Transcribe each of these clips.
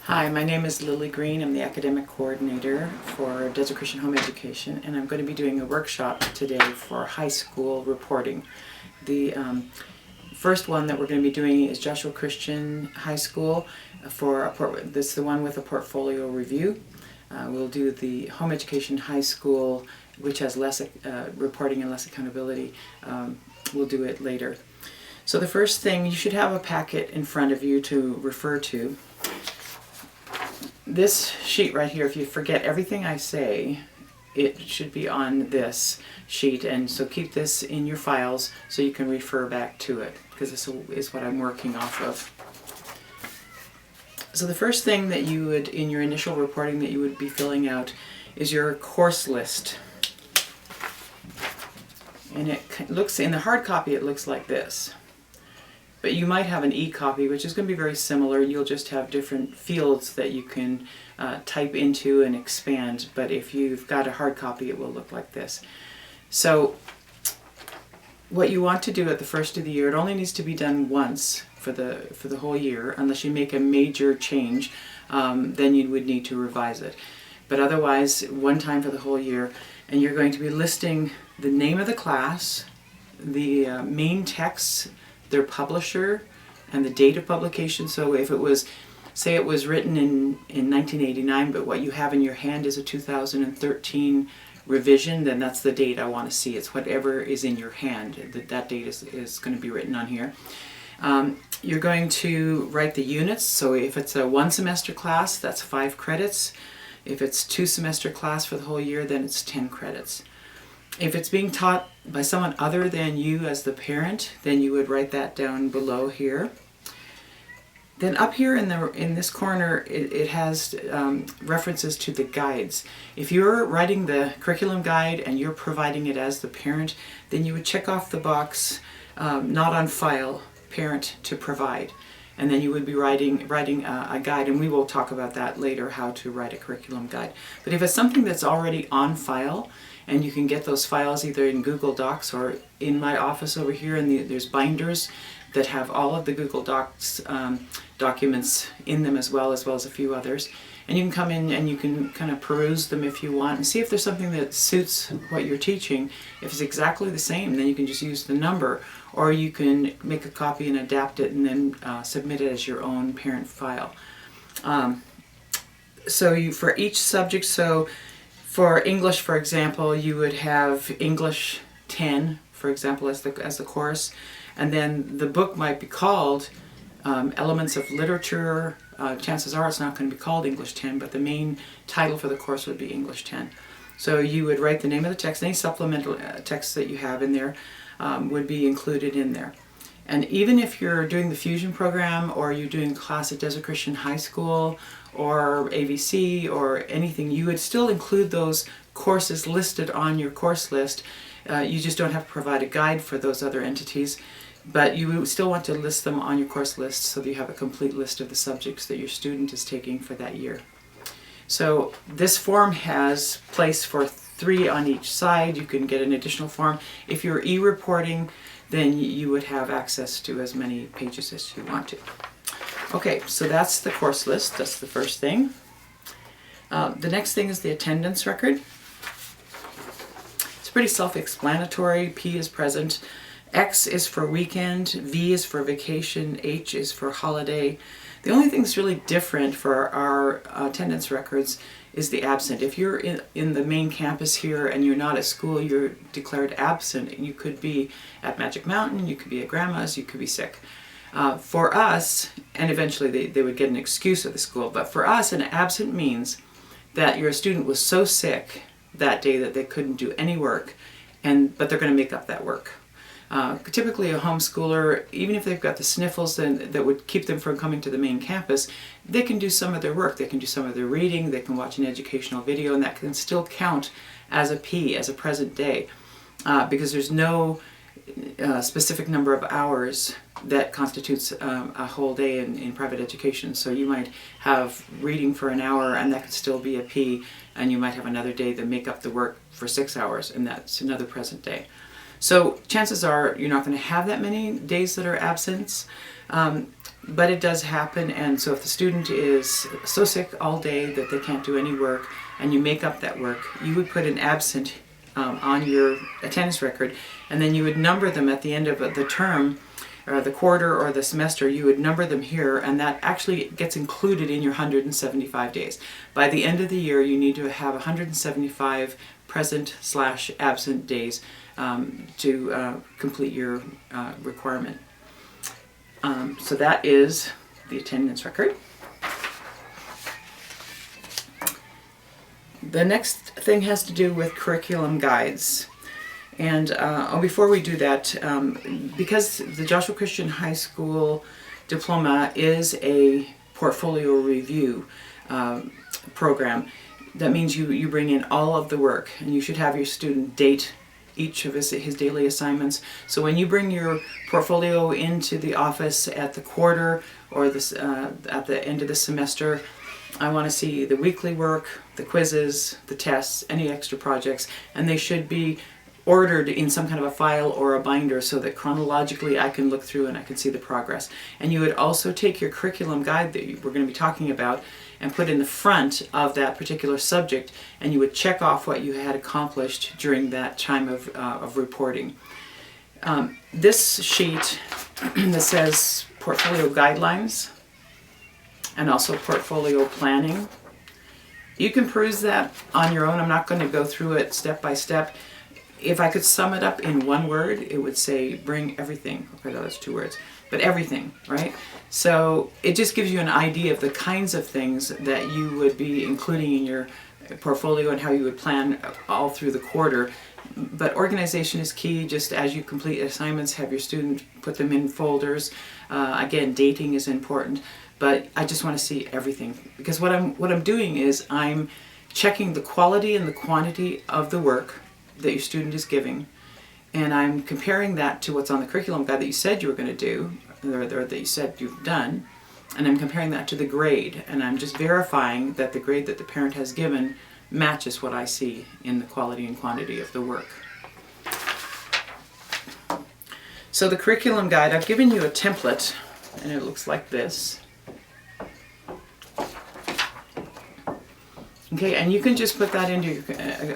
Hi, my name is Lily Green. I'm the academic coordinator for Desert Christian Home Education, and I'm going to be doing a workshop today for high school reporting. The first one that we're going to be doing is Joshua Christian High School. This is the one with a portfolio review. We'll do the Home Education High School, which has less reporting and less accountability. We'll do it later. So the first thing, you should have a packet in front of you to refer to. This sheet right here, if you forget everything I say, it should be on this sheet, and so keep this in your files so you can refer back to it, because this is what I'm working off of. So the first thing that you would, in your initial reporting, that you would be filling out is your course list. And it looks, in the hard copy, it looks like this. But you might have an e-copy, which is going to be very similar. You'll just have different fields that you can type into and expand. But if you've got a hard copy, it will look like this. So what you want to do at the first of the year, it only needs to be done once for the whole year, unless you make a major change, then you would need to revise it. But otherwise, one time for the whole year, and you're going to be listing the name of the class, the main texts, their publisher, and the date of publication. So if it was, say it was written in 1989, but what you have in your hand is a 2013 revision, then that's the date I want to see. It's whatever is in your hand. That date is going to be written on here. You're going to write the units. So if it's a one semester class, that's 5 credits. If it's 2 semester class for the whole year, then it's 10 credits. If it's being taught by someone other than you as the parent, then you would write that down below here. Then up here in this corner, it has references to the guides. If you're writing the curriculum guide and you're providing it as the parent, then you would check off the box, not on file, parent to provide. And then you would be writing a guide, and we will talk about that later, how to write a curriculum guide. But if it's something that's already on file, and you can get those files either in Google Docs or in my office over here, and there's binders that have all of the Google Docs documents in them as well as a few others. And you can come in and you can kind of peruse them if you want and see if there's something that suits what you're teaching. If it's exactly the same, then you can just use the number, or you can make a copy and adapt it and then submit it as your own parent file. For each subject, so for English, for example, you would have English 10, for example, as the course, and then the book might be called Elements of Literature. Chances are it's not going to be called English 10, but the main title for the course would be English 10. So you would write the name of the text. Any supplemental text that you have in there would be included in there. And even if you're doing the Fusion program, or you're doing a class at Desert Christian High School, or AVC, or anything, you would still include those courses listed on your course list. You just don't have to provide a guide for those other entities, but you would still want to list them on your course list so that you have a complete list of the subjects that your student is taking for that year. So this form has place for 3 on each side. You can get an additional form. If you're e-reporting, then you would have access to as many pages as you want to. Okay, so that's the course list. That's the first thing. The next thing is the attendance record. It's pretty self-explanatory. P is present. X is for weekend. V is for vacation. H is for holiday. The only thing that's really different for our attendance records is the absent. If you're in the main campus here and you're not at school, you're declared absent. You could be at Magic Mountain, you could be at Grandma's, you could be sick. For us, and eventually they would get an excuse at the school, but for us, an absent means that your student was so sick that day that they couldn't do any work, but they're going to make up that work. Typically a homeschooler, even if they've got the sniffles that would keep them from coming to the main campus, they can do some of their work, they can do some of their reading, they can watch an educational video, and that can still count as a P, as a present day, because there's no specific number of hours that constitutes a whole day in private education. So you might have reading for an hour, and that could still be a P, and you might have another day that make up the work for 6 hours, and that's another present day. So chances are you're not going to have that many days that are absence. but it does happen. And so if the student is so sick all day that they can't do any work, and you make up that work, you would put an absent on your attendance record, and then you would number them at the end of the term, or the quarter or the semester. You would number them here, and that actually gets included in your 175 days. By the end of the year, you need to have 175 present/absent days to complete your requirement. So that is the attendance record. The next thing has to do with curriculum guides. And before we do that, because the Joshua Christian High School diploma is a portfolio review program, that means you bring in all of the work, and you should have your student date each of his daily assignments. So when you bring your portfolio into the office at the quarter or at the end of the semester, I want to see the weekly work, the quizzes, the tests, any extra projects, and they should be ordered in some kind of a file or a binder so that chronologically I can look through and I can see the progress. And you would also take your curriculum guide that we're going to be talking about and put in the front of that particular subject, and you would check off what you had accomplished during that time of reporting. This sheet that says portfolio guidelines and also portfolio planning, you can peruse that on your own. I'm not going to go through it step by step. If I could sum it up in one word, it would say bring everything. Okay, no, that's 2 words, but everything, right? So it just gives you an idea of the kinds of things that you would be including in your portfolio and how you would plan all through the quarter. But organization is key. Just as you complete assignments, have your student put them in folders. Again, dating is important, but I just want to see everything, because what I'm doing is I'm checking the quality and the quantity of the work that your student is giving, and I'm comparing that to what's on the curriculum guide that you said you were going to do, or that you said you've done, and I'm comparing that to the grade, and I'm just verifying that the grade that the parent has given matches what I see in the quality and quantity of the work. So the curriculum guide, I've given you a template, and it looks like this. Okay, and you can just put that into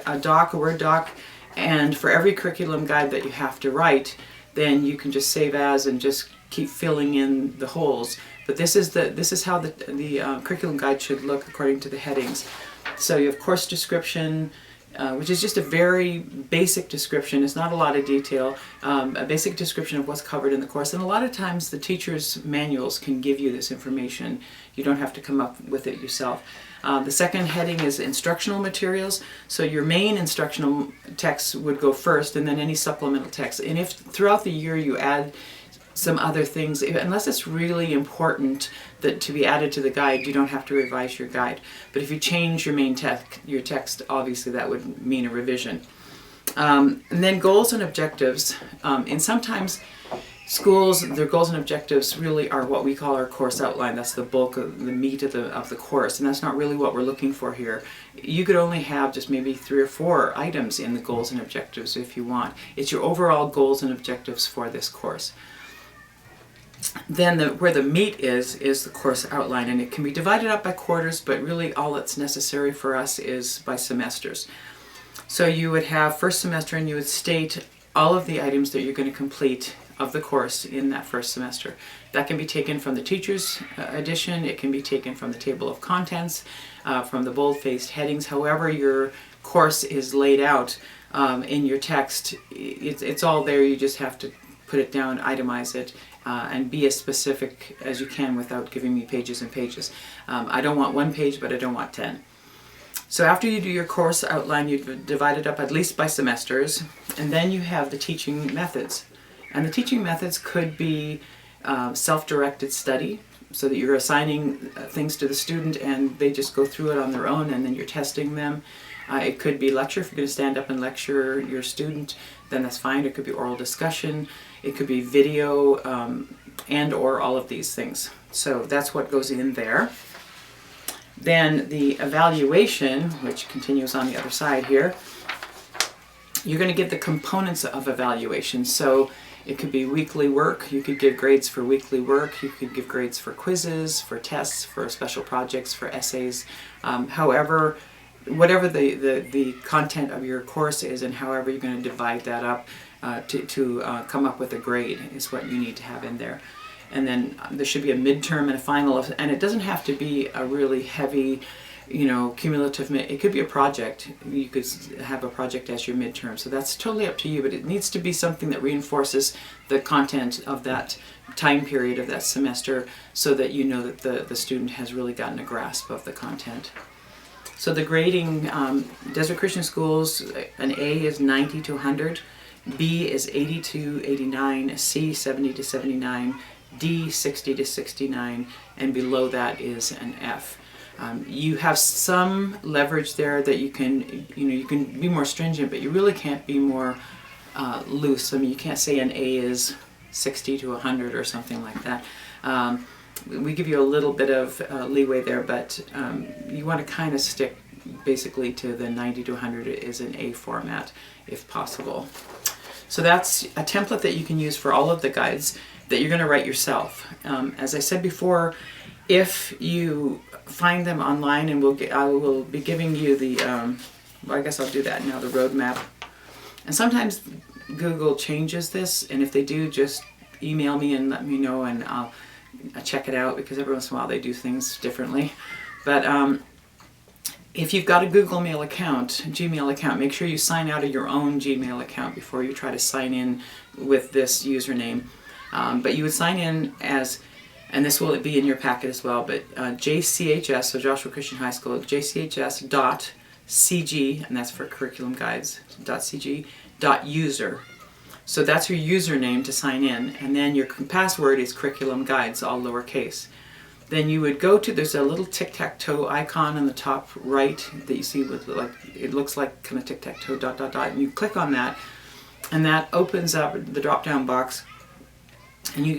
a doc, a Word doc, and for every curriculum guide that you have to write, then you can just save as and just keep filling in the holes. But this is how the curriculum guide should look according to the headings. So you have course description, which is just a very basic description. It's not a lot of detail, a basic description of what's covered in the course. And a lot of times the teacher's manuals can give you this information. You don't have to come up with it yourself. The second heading is instructional materials. So your main instructional text would go first, and then any supplemental text. And if throughout the year you add some other things, unless it's really important that to be added to the guide, you don't have to revise your guide. But if you change your main text, obviously that would mean a revision. And then goals and objectives. And sometimes schools, their goals and objectives really are what we call our course outline. That's the bulk of the meat of the course, and that's not really what we're looking for here. You could only have just maybe 3 or 4 items in the goals and objectives if you want. It's your overall goals and objectives for this course. Then where the meat is the course outline, and it can be divided up by quarters, but really all that's necessary for us is by semesters. So you would have first semester, and you would state all of the items that you're going to complete of the course in that first semester. That can be taken from the teacher's edition, it can be taken from the table of contents, from the bold-faced headings, however your course is laid out in your text. It's all there, you just have to put it down, itemize it, and be as specific as you can without giving me pages and pages. I don't want 1 page, but I don't want 10. So after you do your course outline, you divide it up at least by semesters, and then you have the teaching methods. And the teaching methods could be self-directed study, so that you're assigning things to the student and they just go through it on their own, and then you're testing them. It could be lecture. If you're going to stand up and lecture your student, then that's fine. It could be oral discussion. It could be video, and or all of these things. So that's what goes in there. Then the evaluation, which continues on the other side here, you're going to get the components of evaluation. So It could be weekly work. You could give grades for weekly work. You could give grades for quizzes, for tests, for special projects, for essays. However, whatever the content of your course is and however you're going to divide that up to come up with a grade is what you need to have in there. And then there should be a midterm and a final, and it doesn't have to be a really heavy, cumulative. It could be a project. You could have a project as your midterm. So that's totally up to you, but it needs to be something that reinforces the content of that time period of that semester so that you know that the student has really gotten a grasp of the content. So the grading, Desert Christian Schools, an A is 90 to 100, B is 80 to 89, C 70 to 79, D 60 to 69, and below that is an F. You have some leverage there that you can be more stringent, but you really can't be more loose. I mean, you can't say an A is 60 to 100 or something like that. We give you a little bit of leeway there, but you want to kind of stick basically to the 90 to 100 is an A format if possible. So that's a template that you can use for all of the guides that you're going to write yourself. As I said before, if you find them online, and I will be giving you the, well, I guess I'll do that now, the roadmap. And sometimes Google changes this, and if they do, just email me and let me know, and I'll check it out, because every once in a while they do things differently. But if you've got a Gmail account, make sure you sign out of your own Gmail account before you try to sign in with this username. But you would sign in as, and this will be in your packet as well, but JCHS, so Joshua Christian High School, JCHS.CG, and that's for curriculum guides, .cg.user. So that's your username to sign in, and then your password is curriculum guides, all lowercase. Then you would go to, there's a little tic-tac-toe icon on the top right that you see with, like, it looks like kind of tic-tac-toe ... and you click on that, and that opens up the drop-down box